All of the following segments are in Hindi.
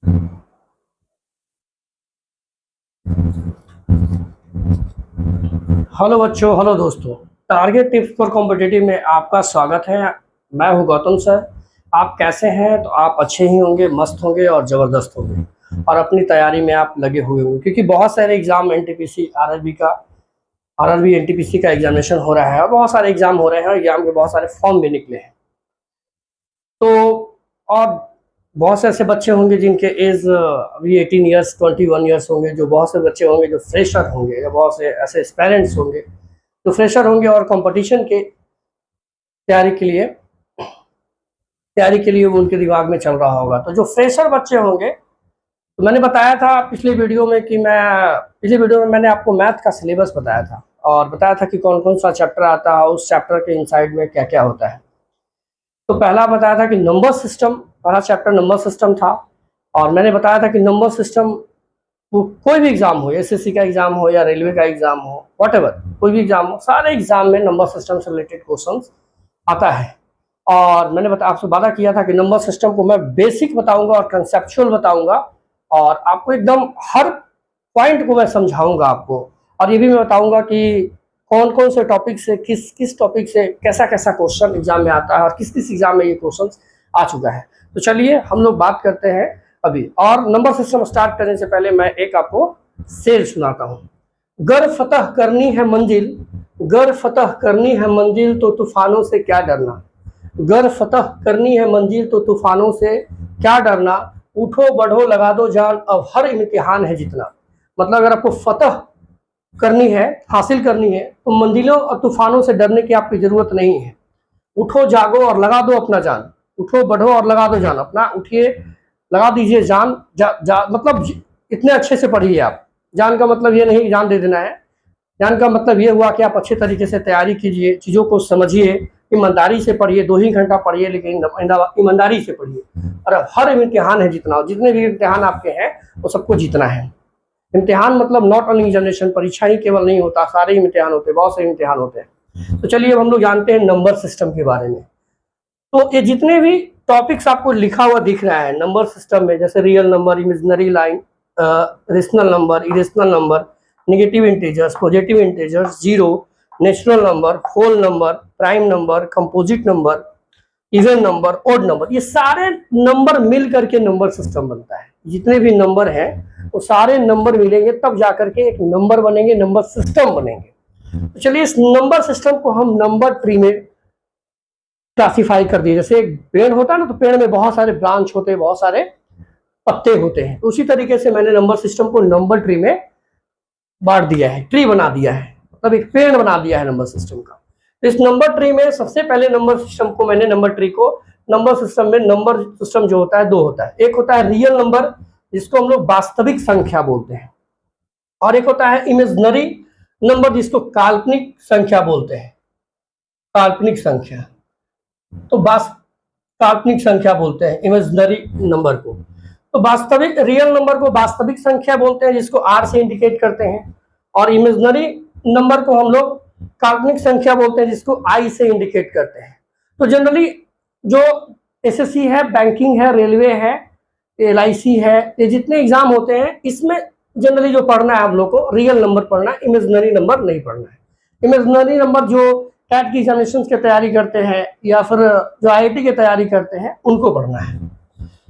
हेलो बच्चों, हेलो दोस्तों। टारगेट टिप्स फॉर कॉम्पिटिटिव में आपका स्वागत है। मैं हूं गौतम सर। आप कैसे हैं? तो आप अच्छे ही होंगे, मस्त होंगे और ज़बरदस्त होंगे और अपनी तैयारी में आप लगे हुए होंगे, क्योंकि बहुत सारे एग्ज़ाम एनटीपीसी आरआरबी एनटीपीसी का एग्जामिनेशन हो रहा है और बहुत सारे एग्ज़ाम हो रहे हैं और एग्ज़ाम के बहुत सारे फॉर्म भी निकले हैं। तो और बहुत से ऐसे बच्चे होंगे जिनके एज अभी 18 ईयर्स 21 ईयर्स होंगे, जो बहुत से बच्चे होंगे जो फ्रेशर होंगे, या बहुत से ऐसे पेरेंट्स होंगे जो फ्रेशर होंगे और कंपटीशन के तैयारी के लिए वो उनके दिमाग में चल रहा होगा। तो जो फ्रेशर बच्चे होंगे, तो मैंने बताया था पिछले वीडियो में मैंने आपको मैथ का सिलेबस बताया था और बताया था कि कौन कौन सा चैप्टर आता है, उस चैप्टर के इनसाइड में क्या क्या होता है। तो पहला बताया था कि नंबर सिस्टम, पहला चैप्टर नंबर सिस्टम था। और मैंने बताया था कि नंबर सिस्टम वो कोई भी एग्जाम हो, एसएससी का एग्जाम हो या रेलवे का एग्जाम हो, व्हाटएवर, कोई भी एग्जाम हो, सारे एग्जाम में नंबर सिस्टम से रिलेटेड क्वेश्चंस आता है। और मैंने आपसे वादा किया था कि नंबर सिस्टम को मैं बेसिक बताऊंगा और कंसेप्चुअल बताऊंगा और आपको एकदम हर पॉइंट को मैं समझाऊंगा आपको। और ये भी मैं बताऊंगा कि कौन कौन से टॉपिक से किस किस टॉपिक से कैसा कैसा क्वेश्चन एग्जाम में आता है और किस किस एग्जाम में ये क्वेश्चन आ चुका है। तो चलिए हम लोग बात करते हैं अभी। और नंबर सिस्टम स्टार्ट करने से पहले मैं एक आपको शेर सुनाता हूँ। गर फतह करनी है मंजिल, गर फतह करनी है मंजिल तो तूफानों से क्या डरना, गर फतह करनी है मंजिल तो तूफानों से क्या डरना, उठो बढ़ो लगा दो जान अब हर इम्तिहान है जितना। मतलब अगर आपको फतह करनी है, हासिल करनी है, तो मंजिलों और तूफानों से डरने की आपकी जरूरत नहीं है। उठो जागो और लगा दो अपना जान, उठो बढ़ो और लगा दो जान अपना, उठिए लगा दीजिए जान। मतलब इतने अच्छे से पढ़िए आप। जान का मतलब ये नहीं जान दे देना है, जान का मतलब ये हुआ कि आप अच्छे तरीके से तैयारी कीजिए, चीज़ों को समझिए, ईमानदारी से पढ़िए, 2 ही घंटा पढ़िए लेकिन ईमानदारी से पढ़िए। और हर इम्तिहान है जीतना, जितने भी इम्तिहान आपके हैं वो सबको जीतना है। इम्तिहान मतलब नॉट ओनली एग्जामिनेशन, परीक्षा ही केवल नहीं होता, सारे इम्तिहान होते हैं, बहुत से इम्तिहान होते हैं। तो चलिए अब हम लोग जानते हैं नंबर सिस्टम के बारे में। तो ये जितने भी टॉपिक्स आपको लिखा हुआ दिख रहा है नंबर सिस्टम में, जैसे real number, imaginary line, rational number, irrational number, negative integers, positive integers, zero, natural number, whole number, prime number, composite number, even number, odd number, ये सारे नंबर मिल करके नंबर सिस्टम बनता है। जितने भी नंबर हैं वो सारे नंबर मिलेंगे तब जाकर के एक नंबर बनेंगे, नंबर सिस्टम बनेंगे। तो चलिए इस नंबर सिस्टम को हम नंबर ट्री में क्लासिफाई कर दिए। जैसे एक पेड़ होता है ना, तो पेड़ में बहुत सारे ब्रांच होते हैं, बहुत सारे पत्ते होते हैं, तो उसी तरीके से मैंने नंबर सिस्टम को नंबर ट्री में बांट दिया है, ट्री बना दिया है, मतलब एक पेड़ बना दिया है नंबर सिस्टम का। तो इस नंबर ट्री में सबसे पहले नंबर सिस्टम को मैंने नंबर ट्री को नंबर सिस्टम में नंबर सिस्टम जो होता है दो होता है। एक होता है रियल नंबर जिसको हम लोग वास्तविक संख्या बोलते हैं, और एक होता है इमेजिनरी नंबर जिसको काल्पनिक संख्या बोलते हैं। काल्पनिक संख्या तो काल्पनिक संख्या बोलते हैं इमेजिनरी नंबर को। तो वास्तविक रियल नंबर को वास्तविक संख्या बोलते हैं जिसको आर से इंडिकेट करते हैं, और इमेजिनरी नंबर को हम लोग काल्पनिक संख्या बोलते हैं जिसको आई से इंडिकेट करते हैं। तो जनरली जो एसएससी है, बैंकिंग है, रेलवे है, एलआईसी है, ये जितने एग्जाम होते हैं इसमें जनरली जो पढ़ना है आप लोग को रियल नंबर पढ़ना है, इमेजिनरी नंबर नहीं पढ़ना है। इमेजिनरी नंबर जो कैट की एग्जामिनेशन की तैयारी करते हैं या फिर जो आईआईटी की तैयारी करते हैं उनको पढ़ना है।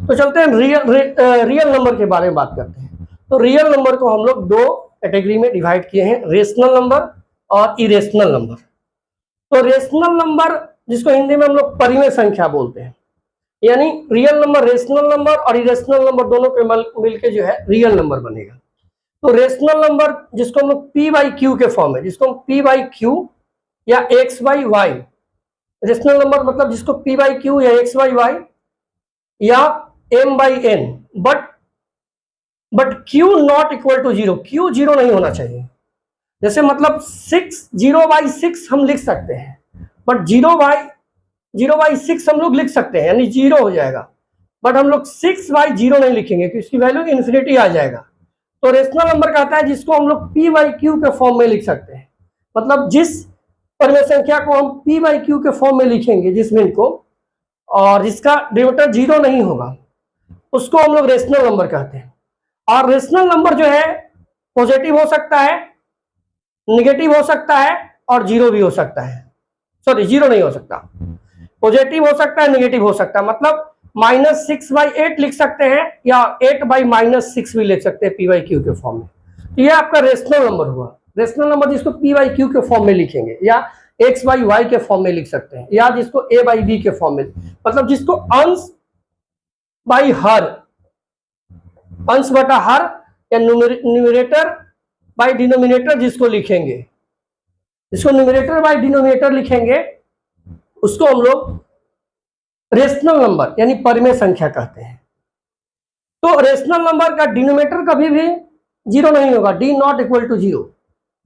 तो चलते हैं रियल नंबर के बारे में बात करते हैं। तो रियल नंबर को हम लोग दो कैटेगरी में डिवाइड किए हैं, रेशनल नंबर और इरेशनल नंबर। तो रेशनल नंबर जिसको हिंदी में हम लोग परिमेय संख्या बोलते हैं, यानी रियल नंबर, रेशनल नंबर और इरेशनल नंबर दोनों के मिलके जो है रियल नंबर बनेगा। तो रेशनल नंबर जिसको हम लोग पी बाई क्यू के फॉर्म में, जिसको हम पी बाई क्यू या X by Y, rational number मतलब जिसको पी बाई क्यू या एक्स बाई वाई या M by N, but Q not equal to zero, Q zero नहीं होना चाहिए। जैसे मतलब 0/6 हम लिख सकते हैं, बट 0/6 हम लोग लिख सकते हैं, यानी जीरो हो जाएगा, बट हम लोग 6/0 नहीं लिखेंगे क्योंकि इसकी वैल्यू इन्फिनिटी आ जाएगा। तो रेशनल नंबर कहता है जिसको हम लोग पी बाई क्यू के फॉर्म में लिख सकते हैं, मतलब जिस परिमेय संख्या को हम पी बाई क्यू के फॉर्म में लिखेंगे, जिस मिनट को, और जिसका डिनोमिनेटर जीरो नहीं होगा, उसको हम लोग रेशनल नंबर कहते हैं। और रेशनल नंबर जो है पॉजिटिव हो सकता है, निगेटिव हो सकता है और जीरो भी हो सकता है। सॉरी, जीरो नहीं हो सकता, पॉजिटिव हो सकता है, निगेटिव हो सकता है। मतलब -6/8 लिख सकते हैं या 8/-6 भी लिख सकते हैं p/q के फॉर्म में। तो ये आपका रेशनल नंबर हुआ। रेशनल नंबर जिसको p/q के फॉर्म में लिखेंगे, या x/y के फॉर्म में लिख सकते हैं, या जिसको a/b के फॉर्म में, मतलब जिसको अंश बाई हर, अंश बटा हर, या न्यूमरेटर बाई डिनोमिनेटर जिसको लिखेंगे, जिसको न्यूमरेटर बाई डिनोमिनेटर लिखेंगे, उसको हम लोग रेशनल नंबर यानी परिमेय संख्या कहते हैं। तो रेशनल नंबर का डिनोमिनेटर कभी भी जीरो नहीं होगा, d not equal to zero,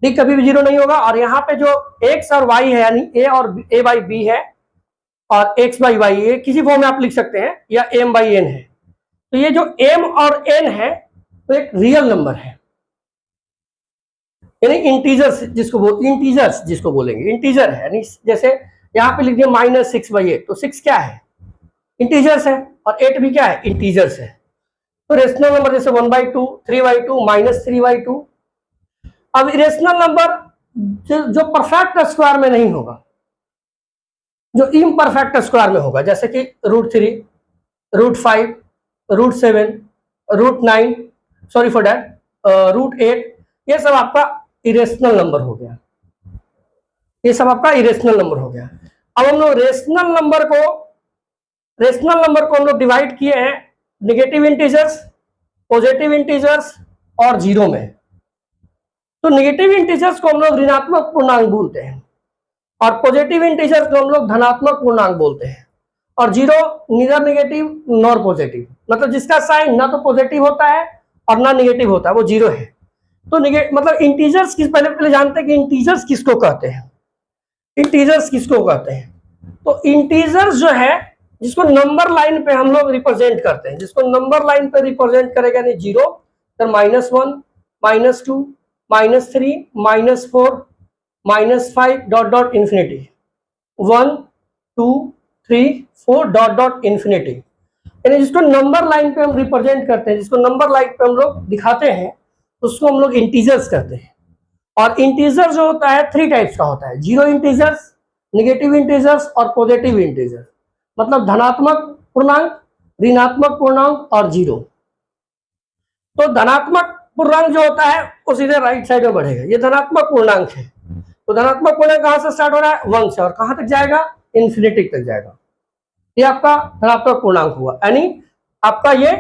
d कभी भी जीरो नहीं होगा। और यहाँ पे जो x और y है, यानी a और a/b है, और x/y ये किसी फॉर्म में आप लिख सकते हैं, या m/n है। तो ये जो m और n है तो एक रियल नंबर है, यानी इंटीजर्स जिसको बोलेंगे, इंटीजर है। यानी जैसे यहाँ पे लिख दिया -6/8, तो 6 क्या है, इंटीजर्स है, और 8 भी क्या है, इंटीजर्स है। तो रेशनल नंबर जैसे 1/2, 3/2, -3/2। अब रेशनल नंबर जो परफेक्ट स्क्वायर में नहीं होगा, जो इम्परफेक्ट स्क्वायर में होगा, जैसे कि √3, √5, √7, √9, सॉरी फॉर दैट, √8, ये सब आपका इरेशनल नंबर हो गया। ये सब आपका इरेशनल नंबर हो गया। अब हम लोग रेशनल नंबर को हम लोग डिवाइड किए हैं नेगेटिव इंटीजर्स, पॉजिटिव इंटीजर्स और जीरो में। तो नेगेटिव इंटीजर्स को हम लोग ऋणात्मक पूर्णांक बोलते हैं, और पॉजिटिव इंटीजर्स को हम लोग धनात्मक पूर्णांक बोलते हैं। और zero neither negative nor positive, मतलब जिसका साइन ना तो पॉजिटिव होता है और ना नेगेटिव होता है, वो जीरो है। तो मतलब इंटीजर्स पहले जानते हैं कि इंटीजर्स किसको कहते हैं। इंटीजर्स किसको कहते हैं? तो इंटीजर्स जो है जिसको नंबर लाइन पे हम लोग रिप्रेजेंट करते हैं, जिसको नंबर लाइन पे रिप्रेजेंट करेगा, नहीं जीरो, फिर -1, -2, -3, -4, -5 dot dot infinity, 1, 2, 3, 4 dot dot infinity. यानी जिसको नंबर लाइन पे हम रिप्रेजेंट करते हैं, जिसको नंबर लाइन पे हम लोग दिखाते हैं, उसको हम लोग इंटीजर्स कहते हैं। और इंटीजर जो होता है 3 टाइप्स का होता है, जीरो इंटीजर्स, नेगेटिव इंटीजर्स और पॉजिटिव इंटीजर। मतलब धनात्मक पूर्णांक, ऋणात्मक पूर्णांक और जीरो। तो धनात्मक पूर्णांक जो होता है वो सीधे राइट साइड में बढ़ेगा, ये धनात्मक पूर्णांक है। तो धनात्मक पूर्णांक कहां से स्टार्ट हो रहा है, 1 से, और कहां तक जाएगा, इन्फिनिटी तक जाएगा। ये आपका धनात्मक पूर्णांक हुआ, यानी आपका ये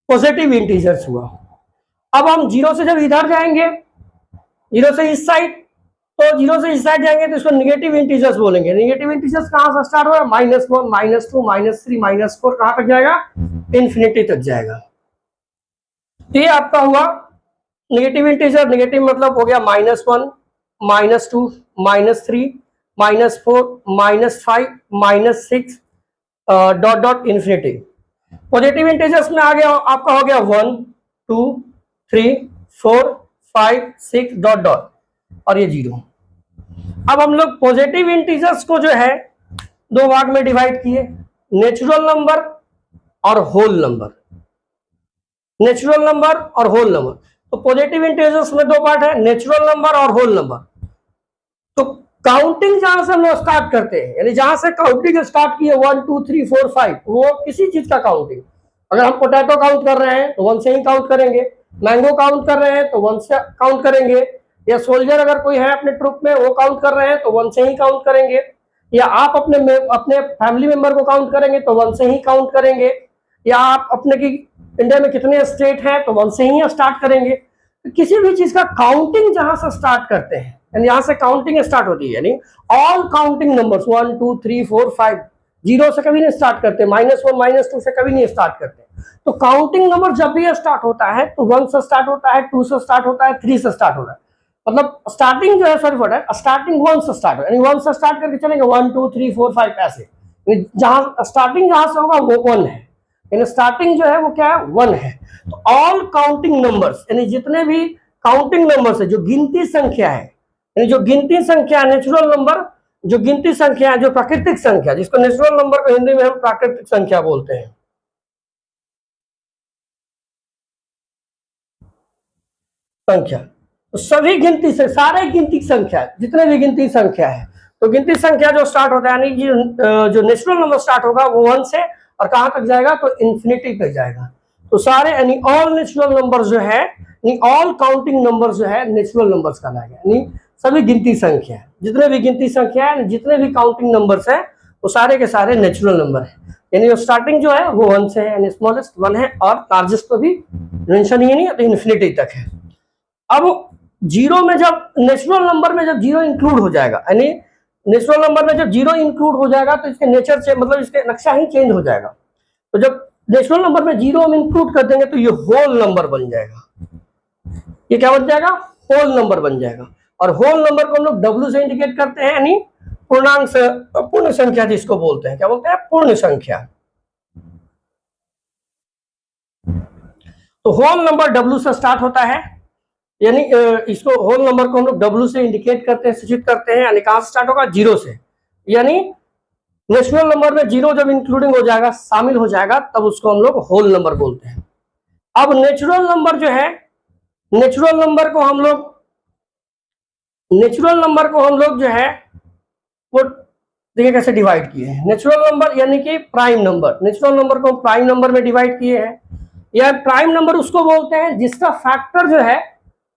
पॉजिटिव इंटीजर्स हुआ। अब हम जीरो से जब इधर जाएंगे, जीरो से इस साइड, तो जीरो से इस साइड जाएंगे तो इसको नेगेटिव इंटीजर्स बोलेंगे। नेगेटिव इंटीजर्स कहां से स्टार्ट हो रहा है, -1, -2, -3, -4, कहां तक जाएगा, इन्फिनिटी तक जाएगा। तो ये आपका हुआ नेगेटिव इंटीजर। नेगेटिव मतलब हो गया -1, -2, -3, -4, -5, -6 dot dot infinity. Positive integers में आ गया आपका, हो गया 1, 2, 3, 4, 5, 6 डॉट डॉट, और ये जीरो। अब हम लोग पॉजिटिव इंटीजर्स को जो है 2 भाग में डिवाइड किए, नेचुरल नंबर और होल नंबर। नेचुरल नंबर और होल नंबर। तो पॉजिटिव इंटीजर्स में 2 पार्ट है, नेचुरल नंबर और होल नंबर। तो काउंटिंग जहां से हम लोग स्टार्ट करते हैं, यानी जहां से काउंटिंग स्टार्ट की है 1, 2, 3, 4, 5, वो किसी चीज का काउंटिंग। अगर हम पोटैटो काउंट कर रहे हैं तो 1 से ही काउंट करेंगे, मैंगो काउंट कर रहे हैं तो 1 से काउंट करेंगे, या सोल्जर अगर कोई है अपने ट्रुप में वो काउंट कर रहे हैं तो 1 से ही काउंट करेंगे, या आप अपने फैमिली मेंबर को काउंट करेंगे तो 1 से ही काउंट करेंगे, या आप अपने की इंडिया में कितने स्टेट हैं तो 1 से ही स्टार्ट करेंगे। तो किसी भी चीज का काउंटिंग जहां से स्टार्ट करते हैं, यानी यहां से काउंटिंग स्टार्ट होती है, यानी ऑल काउंटिंग नंबर्स 1, 2, 3, 4, 5 जीरो से कभी नहीं स्टार्ट करते, -1, -2 से कभी नहीं स्टार्ट करते। तो काउंटिंग नंबर जब भी स्टार्ट होता है तो 1 से स्टार्ट होता है, 2 से स्टार्ट होता है, 3 से स्टार्ट होता है। मतलब स्टार्टिंग जो है, सॉरी फॉर दैट, स्टार्टिंग 1 से स्टार्ट हो, यानी 1 से स्टार्ट करके चलेंगे 1, 2, 3, 4, 5 ऐसे। जहां स्टार्टिंग जहां से होगा वो 1 है, यानी स्टार्टिंग जो है वो क्या है, 1 है। तो ऑल काउंटिंग नंबर्स, यानी जितने भी काउंटिंग नंबर्स है, जो गिनती संख्या है, यानी जो गिनती संख्या, नेचुरल नंबर, जो गिनती संख्या है, जो प्राकृतिक संख्या, जिसको नेचुरल नंबर को हिंदी में हम प्राकृतिक संख्या बोलते हैं, संख्या। तो सभी गिनती से सारे गिनती संख्या जितने भी गिनती संख्या है, तो गिनती संख्या जो स्टार्ट होता है यानी जो नेचुरल नंबर स्टार्ट होगा वो 1 से और कहां तक जाएगा तो इंफिनिटी तक जाएगा। तो सारे यानी ऑल नेचुरल नंबर जो है यानी ऑल काउंटिंग नंबर जो है नेचुरल नंबर्स कहलाएगा। यानी सभी गिनती संख्या जितने भी गिनती संख्या है जितने भी काउंटिंग नंबर्स है वो सारे के सारे नेचुरल नंबर है। यानी जो स्टार्टिंग जो है वो 1 से है यानी स्मॉलेस्ट 1 है और लार्जेस्ट तो भी मेंशन ही नहीं है तो इन्फिनिटी तक है। अब जीरो में जब नेचुरल नंबर में जब जीरो इंक्लूड हो जाएगा यानी नेचुरल नंबर में जब जीरो इंक्लूड हो जाएगा तो इसके नेचर से मतलब इसके नक्शा ही चेंज हो जाएगा। तो जब नेचुरल नंबर में जीरो हम इंक्लूड कर देंगे तो ये होल नंबर बन जाएगा। ये क्या बन जाएगा? होल नंबर बन जाएगा। और होल नंबर को हम लोग डब्ल्यू से इंडिकेट करते हैं यानी पूर्णांक पूर्ण संख्या जिसको बोलते हैं। क्या बोलते हैं? पूर्ण संख्या। तो होल नंबर डब्ल्यू से स्टार्ट होता है यानी इसको होल नंबर को हम लोग डब्ल्यू से इंडिकेट करते हैं, सूचित करते हैं। यानी कहां से स्टार्ट होगा? जीरो से। यानी नेचुरल नंबर में जीरो जब इंक्लूडिंग हो जाएगा, शामिल हो जाएगा, तब उसको हम लोग होल नंबर बोलते हैं। अब नेचुरल नंबर जो है नेचुरल नंबर को हम लोग जो है वो देखिए कैसे डिवाइड किए हैं। नेचुरल नंबर यानी कि प्राइम नंबर, नेचुरल नंबर को प्राइम नंबर में डिवाइड किए हैं। या प्राइम नंबर उसको बोलते हैं जिसका फैक्टर जो है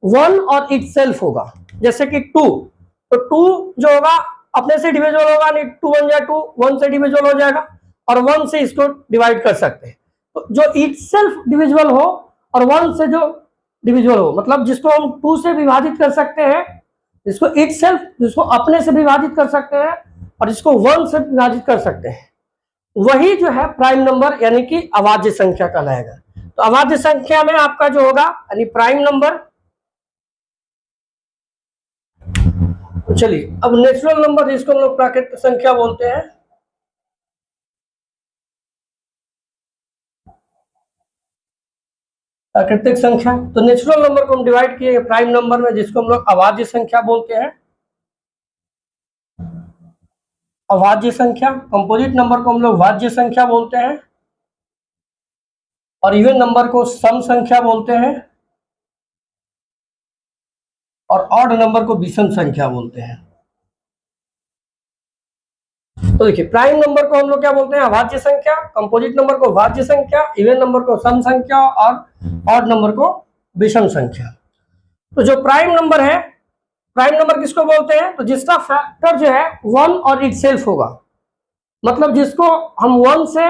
1 और इटसेल्फ होगा। जैसे कि 2, तो 2 जो होगा अपने से डिविजिबल होगा नहीं, 2 1 जा 2, 1 से डिविजिबल हो जाएगा और 1 से इसको डिवाइड कर सकते हैं। तो जो इटसेल्फ डिविजिबल हो और 1 से जो डिविजिबल हो, मतलब जिसको हम 2 से विभाजित कर सकते हैं, जिसको इटसेल्फ जिसको अपने से विभाजित कर सकते हैं और जिसको 1 से विभाजित कर सकते हैं, वही जो है प्राइम नंबर यानी कि अभाज्य संख्या कहलाएगा। तो अभाज्य संख्या में आपका जो होगा यानी प्राइम नंबर। चलिए अब नेचुरल नंबर जिसको हम लोग प्राकृतिक संख्या बोलते हैं, प्राकृतिक संख्या। तो नेचुरल नंबर को हम डिवाइड किए प्राइम नंबर में जिसको हम लोग अभाज्य संख्या बोलते हैं। अभाज्य संख्या। कंपोजिट नंबर को हम लोग भाज्य संख्या बोलते हैं और इवन नंबर को सम संख्या बोलते हैं और ऑड नंबर को विषम संख्या बोलते हैं। तो देखिए प्राइम नंबर को हम लोग क्या बोलते हैं? अभाज्य संख्या। कंपोजिट नंबर को भाज्य संख्या, इवन नंबर को सम संख्या और ऑड नंबर को विषम संख्या। तो जो प्राइम नंबर है, प्राइम नंबर किसको बोलते हैं? तो जिसका फैक्टर जो है 1 और इटसेल्फ होगा, मतलब जिसको हम 1 से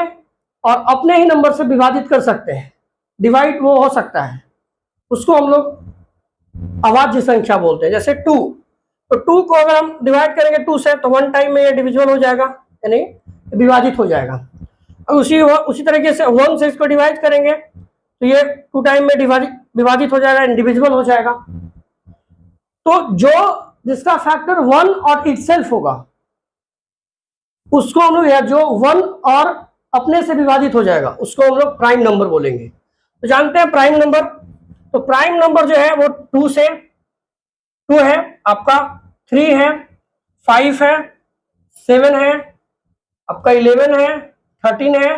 और अपने ही नंबर से विभाजित कर सकते हैं, डिवाइड वो हो सकता है, उसको हम लोग अभाज्य संख्या बोलते हैं। जैसे 2, तो 2 को अगर हम डिवाइड करेंगे 2 से तो 1 टाइम में ये डिविजिबल हो जाएगा यानी विभाजित हो जाएगा। और उसी तरीके से 1 से इसको डिवाइड करेंगे तो ये 2 टाइम में विभाजित हो जाएगा, इंडिविजुअल हो जाएगा। तो जो जिसका फैक्टर 1 और इटसेल्फ होगा उसको हम लोग, या जो 1 और अपने से विभाजित हो जाएगा उसको हम लोग प्राइम नंबर बोलेंगे। तो जानते हैं प्राइम नंबर, तो प्राइम नंबर जो है वो 2 है, आपका 3 है, 5 है, 7 है, आपका 11 है, 13 है,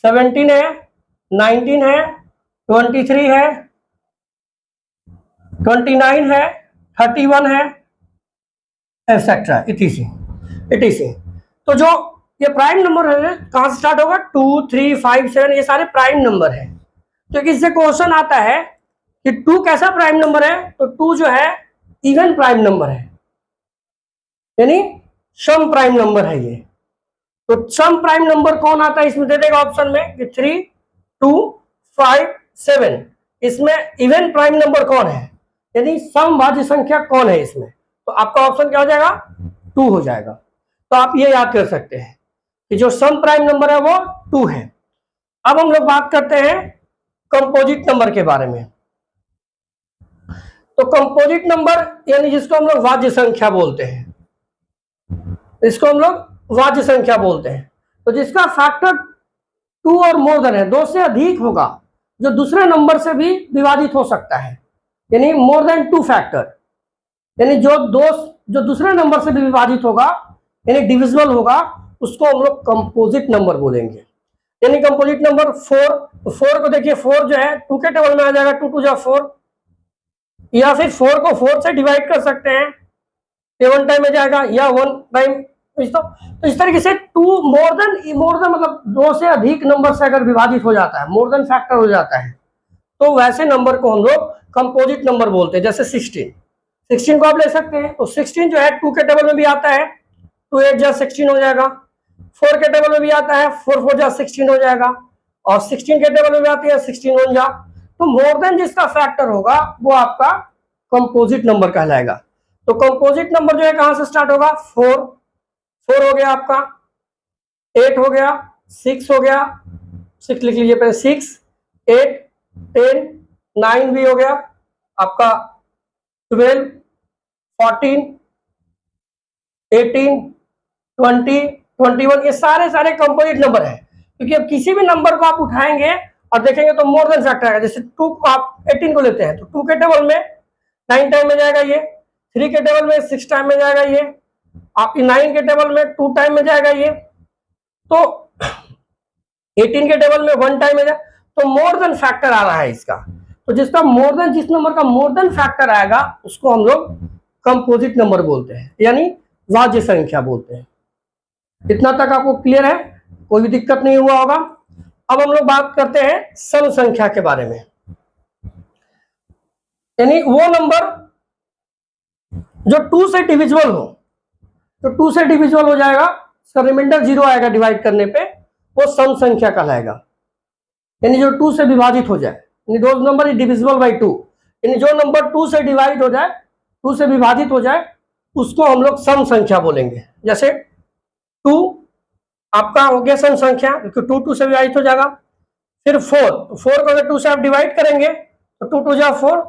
17 है, 19 है, 23 है, 29 है, 31 है, एक्सेट्रा इटीसी। तो जो ये प्राइम नंबर है कहां से स्टार्ट होगा? 2 3 5 7, ये सारे प्राइम नंबर है। तो इससे क्वेश्चन आता है कि 2 कैसा प्राइम नंबर है? तो 2 जो है इवन प्राइम नंबर है यानी सम प्राइम नंबर है ये। तो सम प्राइम नंबर कौन आता है इसमें? दे देगा ऑप्शन में कि 3 2 5 7। इसमें इवन प्राइम नंबर कौन है यानी सम भाज्य संख्या कौन है इसमें? तो आपका ऑप्शन क्या हो जाएगा? 2 हो जाएगा। तो आप ये याद कर सकते हैं कि जो सम प्राइम नंबर है वो 2 है। अब हम लोग बात करते हैं कंपोजिट नंबर के बारे में। तो कंपोजिट नंबर यानी जिसको हम लोग वाज्य संख्या बोलते हैं, इसको हम लोग वाज्य संख्या बोलते हैं। तो जिसका फैक्टर 2 और मोर देन है, 2 से अधिक होगा, जो दूसरे नंबर से भी विभाजित हो सकता है यानी मोर देन 2 फैक्टर, यानी जो दूसरे नंबर से भी विभाजित होगा यानी डिविजिबल होगा, उसको हम लोग कंपोजिट नंबर बोलेंगे। यानी कंपोजिट नंबर 4, तो 4 को देखिए 4 जो है 2 के टेबल में आ जाएगा, 2 2 जा 4, या फिर 4 को 4 से डिवाइड कर सकते हैं, ये 1 टाइम में जाएगा, या 1 टाइम। तो इस तरीके से टू मोर देन मतलब 2 से अधिक नंबर से अगर विभाजित हो जाता है, मोर देन फैक्टर हो जाता है, तो वैसे नंबर को हम लोग कंपोजिट नंबर बोलते हैं। जैसे 16 को आप ले सकते हैं, तो 16 जो है 2 के टेबल में भी आता है, 2 8 जा 16 हो जाएगा। 4 के टेबल में भी आता है, 4 4 जा 16 हो जाएगा। और 16 के टेबल में भी आती है 16 1 जा। तो मोर देन जिसका फैक्टर होगा वो आपका कंपोजिट नंबर कहलाएगा। तो कंपोजिट नंबर जो है कहां से स्टार्ट होगा, 4 हो गया आपका, 8 हो गया, 6 हो गया, 6 लिख लीजिए पहले, 6 8 10 9 भी हो गया आपका, 12 14 18 20 21, ये सारे कंपोजिट नंबर है। क्योंकि अब किसी भी नंबर को आप उठाएंगे और देखेंगे तो मोर देन फैक्टर आएगा। जैसे 2 को आप 18 को लेते हैं, तो 2 के टेबल में 9 टाइम में जाएगा ये, 3 के टेबल में 6 टाइम में जाएगा ये, आपकी 9 के टेबल में 2 टाइम में जाएगा ये, तो 18 के टेबल में 1 टाइम में जाएगा। तो मोर देन फैक्टर आ रहा है इसका। तो जिसका मोर देन, जिस नंबर का मोर देन फैक्टर आएगा उसको हम लोग कंपोजिट नंबर बोलते हैं, यानी वाज्य संख्या बोलते हैं। इतना तक आपको क्लियर है, कोई भी दिक्कत नहीं हुआ होगा। अब हम लोग बात करते हैं सम संख्या के बारे में, यानी वो नंबर जो 2 से डिविजिबल हो, तो 2 से डिविजिबल हो जाएगा, उसका रिमाइंडर 0 आएगा डिवाइड करने पे, वो सम संख्या कहलाएगा। यानी जो 2 से विभाजित हो जाए, यानी दो नंबर इज डिविजिबल बाय 2, यानी जो नंबर 2 से डिवाइड हो जाए, 2 से विभाजित हो जाए, उसको हम लोग सम संख्या बोलेंगे। जैसे 2 आपका हो गया सम संख्या, क्योंकि 2 से विभाजित हो जाएगा। फिर 4 को अगर 2 से आप डिवाइड करेंगे तो 2 2 जा 4,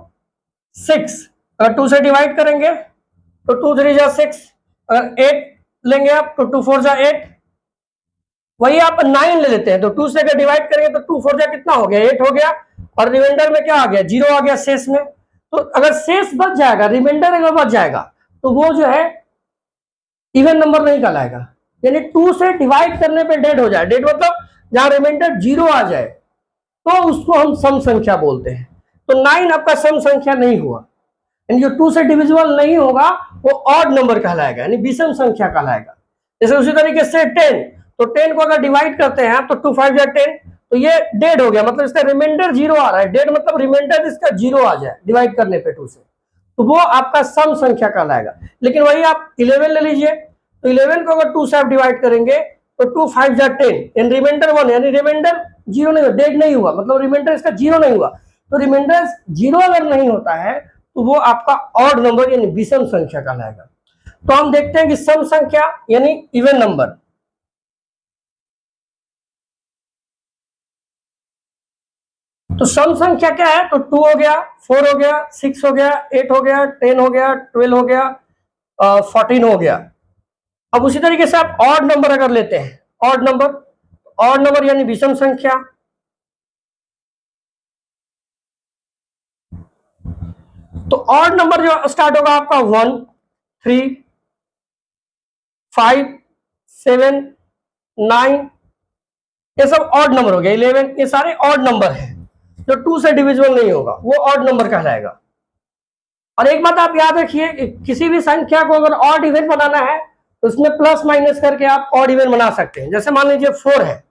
6 अगर 2 से डिवाइड करेंगे तो 2 3 जा 6, अगर 8 लेंगे आप तो 2 4 जा 8। वही आप 9 ले लेते हैं, तो 2 से अगर डिवाइड करेंगे तो 2 4 जा कितना हो गया, 8 हो गया, और रिमाइंडर में क्या आ गया, 0 आ गया शेष में। तो अगर शेष बच जाएगा, रिमाइंडर अगर बच जाएगा, तो वो जो है इवन नंबर नहीं कहलाएगा। यानी 2 से डिवाइड करने पे डेड हो जाए, डेड मतलब जहां रिमाइंडर 0 आ जाए, तो उसको हम सम संख्या बोलते हैं। तो 9 आपका सम संख्या नहीं हुआ, यानी जो 2 से डिविजिबल नहीं होगा वो ऑड नंबर कहलाएगा, यानी विषम संख्या कहलाएगा। जैसे उसी तरीके से 10, तो 10 को अगर डिवाइड करते हैं तो 2 5 जा 10, तो ये डेड हो गया, मतलब इसका रिमाइंडर 0 आ रहा है। डेड मतलब रिमाइंडर इसका 0 आ जाए डिवाइड करने पे 2 से, तो वो आपका सम संख्या कहलाएगा। लेकिन वही आप 11 ले लीजिए, तो 11 को अगर 2 से आप डिवाइड करेंगे तो 2 5 जा 10, यानी रिमाइंडर 1, यानी रिमाइंडर 0 नहीं हुआ, डेड नहीं हुआ, मतलब रिमाइंडर इसका 0 नहीं हुआ। तो रिमाइंडर 0 अगर नहीं होता है तो वो आपका ऑड नंबर यानी विषम संख्या कहलाएगा। तो हम देखते हैं कि सम संख्या यानी इवन नंबर। तो सम संख्या क्या है, तो 2 हो गया, 4 हो गया, 6 हो गया, 8 हो गया, 10 हो गया, 12 हो गया, 14 हो गया। अब उसी तरीके से आप ऑड नंबर अगर लेते हैं, ऑड नंबर यानी विषम संख्या। तो ऑड नंबर जो स्टार्ट होगा आपका 1 3 5 7 9, ये सब ऑड नंबर हो गया, 11, ये सारे ऑड नंबर है। जो 2 से डिविजिबल नहीं होगा वो ऑड नंबर कहलाएगा। और एक बात आप याद रखिए, किसी भी संख्या को अगर ऑड इवन बनाना है तो उसमें प्लस माइनस करके आप ऑड इवन बना सकते हैं। जैसे मान लीजिए 4 है,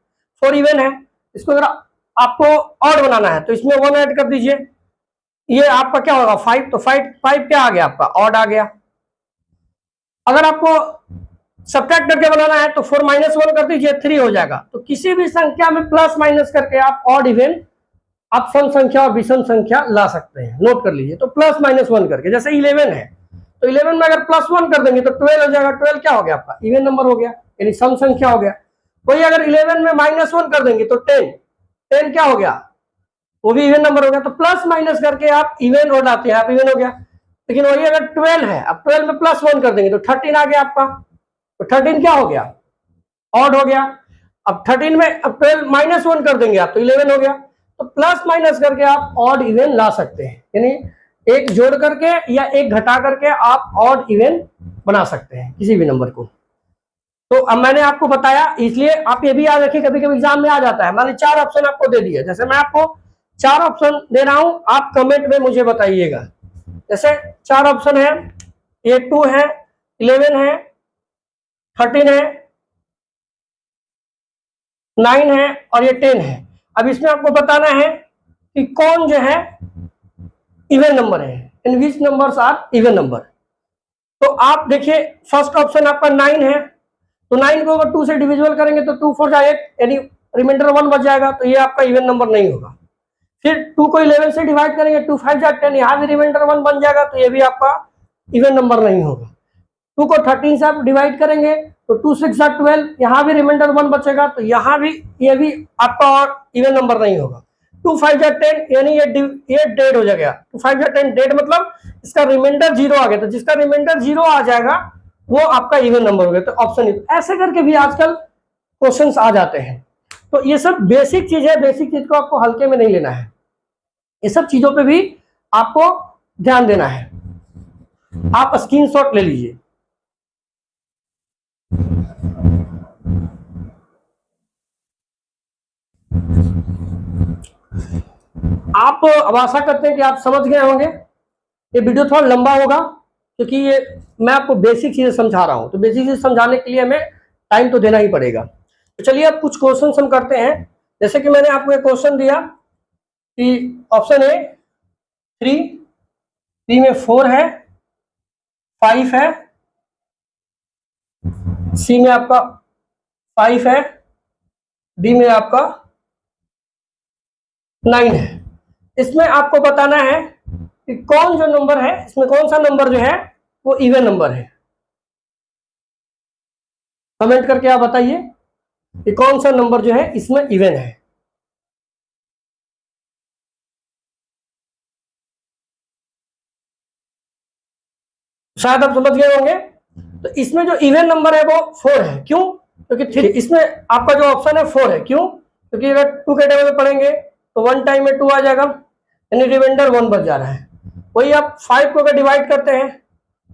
4 इवन है, इसको अगर आपको ऑड बनाना है तो इसमें 1 ऐड कर दीजिए, ये आपका क्या होगा 5, तो 5 क्या आ गया आपका ऑड आ गया। अगर आपको सब्ट्रैक्ट करके बनाना है तो 4 - 1 कर दीजिए, 3 हो जाएगा। तो किसी भी संख्या में प्लस माइनस करके आप ऑड इवन, आप सम संख्या और विषम संख्या ला सकते हैं, नोट कर लीजिए। तो प्लस माइनस 1 करके, जैसे 11 है तो 11 में अगर +1 कर देंगे तो 12 हो जाएगा, 12 क्या हो गया आपका इवन नंबर हो गया, यानी सम संख्या हो गया। वही अगर 11 में -1 कर देंगे तो 10 क्या हो गया, वो भी इवन नंबर हो गया। तो प्लस माइनस करके आप इवन और लाते हैं, आप इवन हो गया। लेकिन वही अगर 12 है, अब 12 में +1 कर देंगे तो 13 आ गया आपका, तो 13 क्या हो गया ऑड हो गया। अब 13 में अब 12 -1 कर देंगे आप तो 11 हो गया। तो प्लस माइनस करके आप ऑड इवन ला सकते हैं, यानी एक जोड़ करके या एक घटा करके आप ऑड इवन बना सकते हैं किसी भी नंबर को। तो अब मैंने आपको बताया, इसलिए आप ये भी याद रखिए, कभी कभी एग्जाम में आ जाता है, मान लीजिए 4 ऑप्शन आपको दे दिए, जैसे मैं आपको 4 ऑप्शन दे रहा हूं, आप कमेंट में मुझे बताइएगा जैसे 4 ऑप्शन है, ये 2 है, 11 है, 13 है, 9 है और ये 10 है। अब इसमें आपको बताना है कि कौन जो है इवन नंबर है, इन विच नंबर्स आर इवन नंबर। तो आप देखिए फर्स्ट ऑप्शन आपका 9 है, तो 9 को अगर 2 से डिविजिबल करेंगे तो 2 4 8 यानी रिमाइंडर 1 बच जाएगा, तो ये आपका इवन नंबर नहीं होगा। फिर 2 को 11 से डिवाइड करेंगे, 2 5 10, यहाँ भी रिमाइंडर 1 बन जाएगा, तो ये भी आपका इवन नंबर नहीं होगा। 2 को 13 से आप डिवाइड करेंगे तो 2 6 12, यहाँ भी रिमाइंडर 1 बचेगा, तो यहाँ भी ये भी आपका और इवन नंबर नहीं होगा। 2 5 10 यानी ये डेड हो जाएगा। 2 5 10 डेड मतलब इसका रिमाइंडर 0 आ गया, तो जिसका रिमाइंडर 0 आ जाएगा वो आपका इवन नंबर हो गया, तो ऑप्शन। ऐसे करके भी आजकल क्वेश्चंस आ जाते हैं। तो ये सब बेसिक चीज है, बेसिक चीज को आपको हल्के में नहीं लेना है, ये सब चीजों पे भी आपको ध्यान देना है। आप स्क्रीनशॉट ले लीजिए। आप अब आशा करते हैं कि आप समझ गए होंगे। ये वीडियो थोड़ा लंबा होगा क्योंकि ये मैं आपको बेसिक चीजें समझा रहा हूं, तो बेसिक चीज समझाने के लिए हमें टाइम तो देना ही पड़ेगा। तो चलिए अब कुछ क्वेश्चन हम करते हैं। जैसे कि मैंने आपको एक क्वेश्चन दिया कि ऑप्शन ए 3, बी में 4 है, 5 है, सी में आपका 5 है, डी में आपका 9 है। इसमें आपको बताना है कि कौन जो नंबर है, इसमें कौन सा नंबर जो है वो इवन नंबर है। कमेंट करके आप बताइए कि कौन सा नंबर जो है इसमें इवन है। शायद आप समझ गए होंगे। तो इसमें जो इवन नंबर है वो 4 है। क्यों? क्योंकि 3 इसमें आपका जो ऑप्शन है 4 है। क्यों? क्योंकि अगर 2 के टेबल में पढ़ेंगे तो 1 टाइम में 2 आ जाएगा, यानी रिमाइंडर 1 बच जा रहा है। वही आप 5 को अगर डिवाइड करते हैं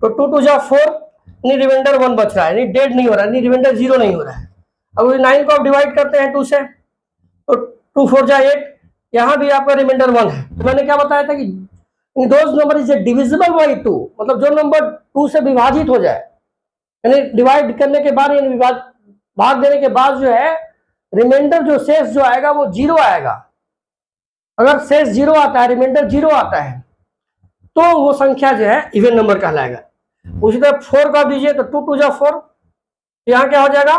तो 2 2 जा 4, यानी रिमाइंडर 1 बच रहा है, यानी डेड नहीं हो रहा है, यानी रिमाइंडर 0 नहीं हो रहा है। अब 9 को आप डिवाइड करते हैं 2 से तो 2 4 जा 8, यहाँ भी आपका रिमाइंडर 1 है। तो मैंने क्या बताया था कि those number is divisible by 2, मतलब जो नंबर 2 से विभाजित हो जाए, यानी डिवाइड करने के बाद, यानी भाग देने के बाद जो है रिमाइंडर जो शेष जो आएगा वो 0 आएगा। अगर शेष 0 आता है, रिमाइंडर 0 आता है, तो वो संख्या जो है इवन नंबर कहलाएगा। उसी तरह 4 का दीजिए तो 2 2 जा 4, यहाँ क्या हो जाएगा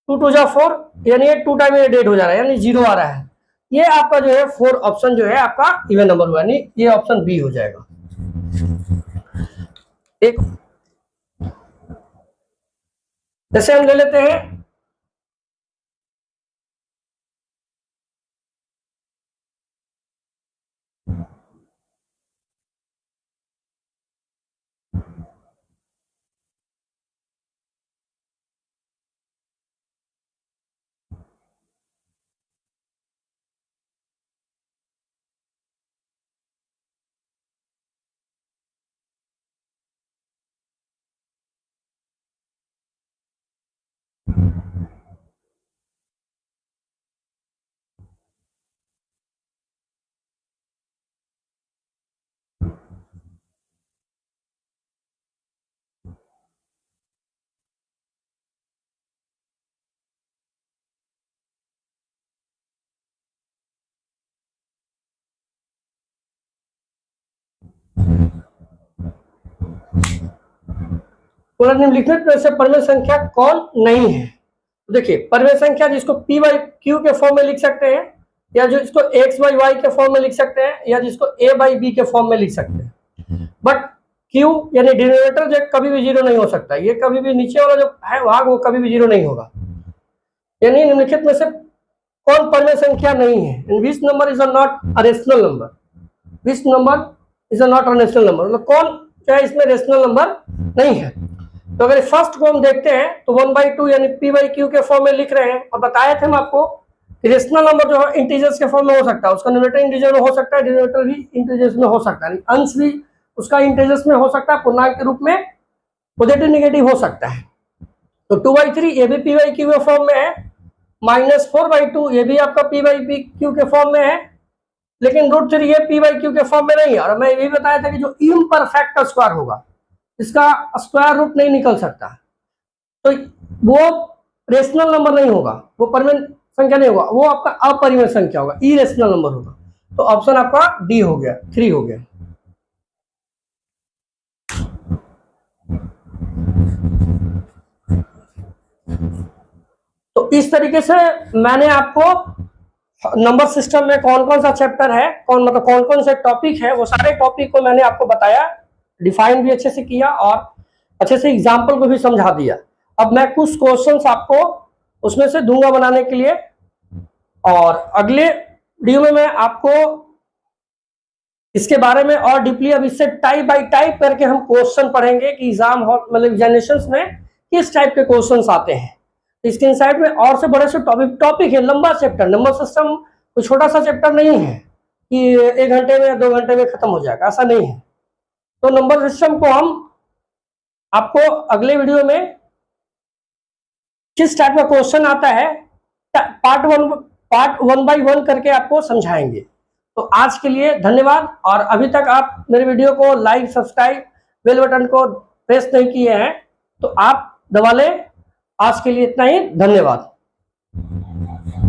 2 2 जा 4, यानी 2 टाइम ये डेड हो जा रहा है, यानी 0 आ रहा है। ये आपका जो है 4 ऑप्शन जो है आपका इवन नंबर हुआ, यानी ये ऑप्शन बी हो जाएगा। एक जैसे हम ले लेते हैं पूरा निम्नलिखित में से परमेय संख्या कौन नहीं है। तो देखिए परमेय संख्या जिसको p बाई क्यू के फॉर्म में लिख सकते हैं, या जो इसको x बाई वाई के फॉर्म में लिख सकते हैं, या जिसको a बाई बी के फॉर्म में लिख सकते हैं। बट q यानी डिनोमिनेटर जो कभी भी 0 नहीं हो सकता, ये कभी भी नीचे वाला जो है भाग वो कभी भी 0 नहीं होगा। यानी निम्नलिखित में से कौन परमेय संख्या नहीं है, which number is not a rational number, which number is not a rational number, मतलब कौन क्या इसमें रेशनल नंबर नहीं है। तो अगर फर्स्ट को हम देखते हैं तो 1/2 यानी p बाई क्यू के फॉर्म में लिख रहे हैं, और बताए थे हम आपको रेशनल नंबर जो है इंटीजर्स के फॉर्म में हो सकता है, उसका न्यूमरेटर इंटीजर में हो सकता है, डिनोमिनेटर भी इंटीजर्स में हो सकता है, अंश भी उसका इंटीजर्स में हो सकता है, पूर्णांक के रूप में पॉजिटिव नेगेटिव हो सकता है। तो 2/3 ये भी p बाई क्यू के फॉर्म में है, -4/2 ये भी आपका p बाई क्यू के फॉर्म में है, लेकिन √3 ये पी बाई क्यू के फॉर्म में नहीं है। और मैं ये बताया था कि जो इम्परफेक्ट स्क्वायर होगा इसका स्क्वायर रूट नहीं निकल सकता, तो वो रेशनल नंबर नहीं होगा, वो परमानेंट संख्या नहीं होगा, वो आपका अपरिमेय संख्या होगा, इरेशनल नंबर होगा। तो ऑप्शन आपका डी हो गया, 3 हो गया। तो इस तरीके से मैंने आपको नंबर सिस्टम में कौन कौन सा चैप्टर है, कौन कौन से टॉपिक है, वो सारे टॉपिक को मैंने आपको बताया, डिफाइन भी अच्छे से किया और अच्छे से एग्जाम्पल को भी समझा दिया। अब मैं कुछ क्वेश्चंस आपको उसमें से दूंगा बनाने के लिए, और अगले वीडियो में मैं आपको इसके बारे में और डीपली, अब इससे टाइप बाय टाइप करके हम क्वेश्चन पढ़ेंगे कि एग्जाम हॉल मतलब एग्जामिनेशंस में किस टाइप के क्वेश्चंस आते हैं। इसके इनसाइड में और से बड़े से टॉपिक है, लंबा चैप्टर। नंबर सिस्टम कोई छोटा सा चैप्टर नहीं है कि 1 घंटे में 2 घंटे में खत्म हो जाएगा, ऐसा नहीं है। तो नंबर सिस्टम को हम आपको अगले वीडियो में किस टाइप का क्वेश्चन आता है पार्ट 1 बाय 1 करके आपको समझाएंगे। तो आज के लिए धन्यवाद। और अभी तक आप मेरे वीडियो को लाइक, सब्सक्राइब, बेल बटन को प्रेस नहीं किए हैं तो आप दबा लें। आज के लिए इतना ही, धन्यवाद।